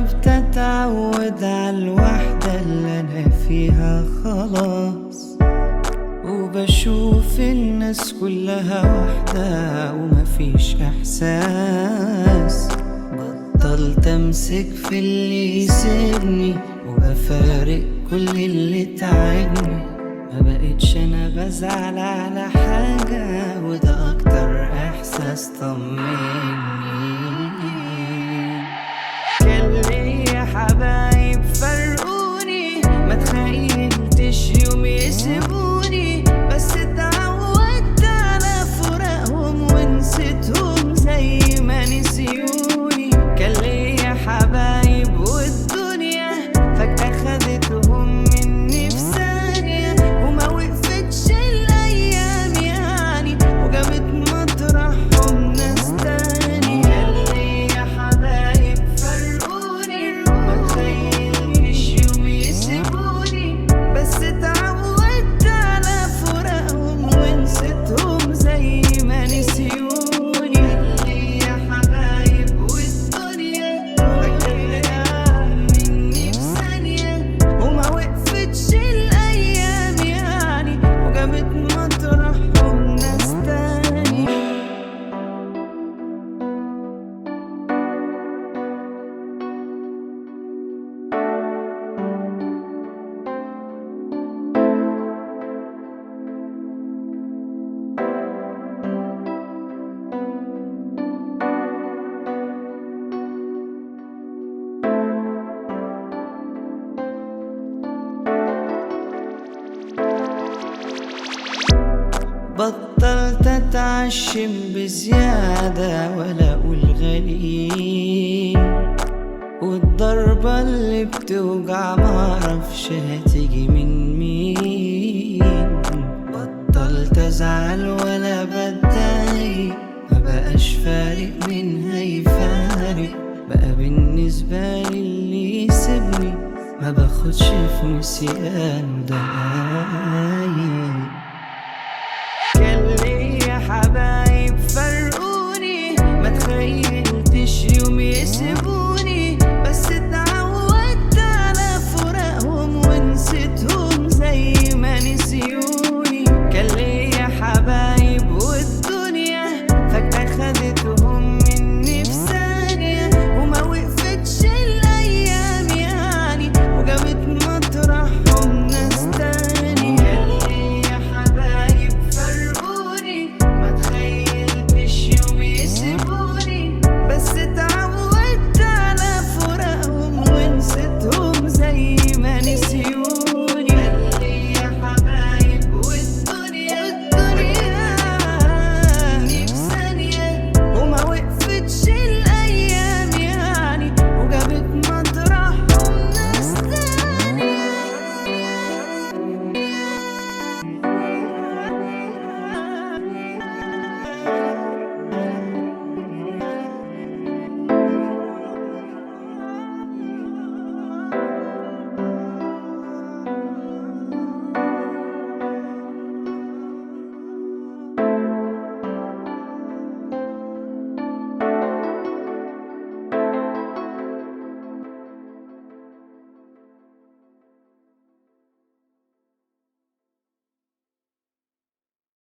جربت اتعود على الوحدة اللي انا فيها خلاص، وبشوف الناس كلها واحدة ومفيش احساس. بطلت امسك في اللي يسيبني وبفارق كل اللي تعبني. ما بقتش انا بزعل على حاجة، وده اكتر احساس طمني. كان ليا حبايب فرقوني، ما تخيلتش يوم يسيبوني، بس اتعودت على فراقهم ونسيتهم زي ما نسيوني. كان ليا حبايب والدنيا فجأة خدتهم مني في ثانية، وما وقفتش الأيام يعني وجابت مطرحهم ناس تاني. كان ليا حبايب فرقوني، ما تخيلتش يوم يسيبوني، بس اتعودت على فراقهم ونسيتهم زي ما نسيوني. كان ليا حبايب والدنيا فجأة مني في ثانية، وما وقفتش الأيام يعني وجابت مطرحهم ناس تاني. بطلت اتعشم بزيادة ولا اقول غالي، والضربة اللي بتوجع معرفش هتيجي من مين. بطلت ازعل ولا بتضايق، مبقاش فارق مين هيفارق. بقى بالنسبة لي اللي يسيبني ما باخدش في نسيانه دقايق.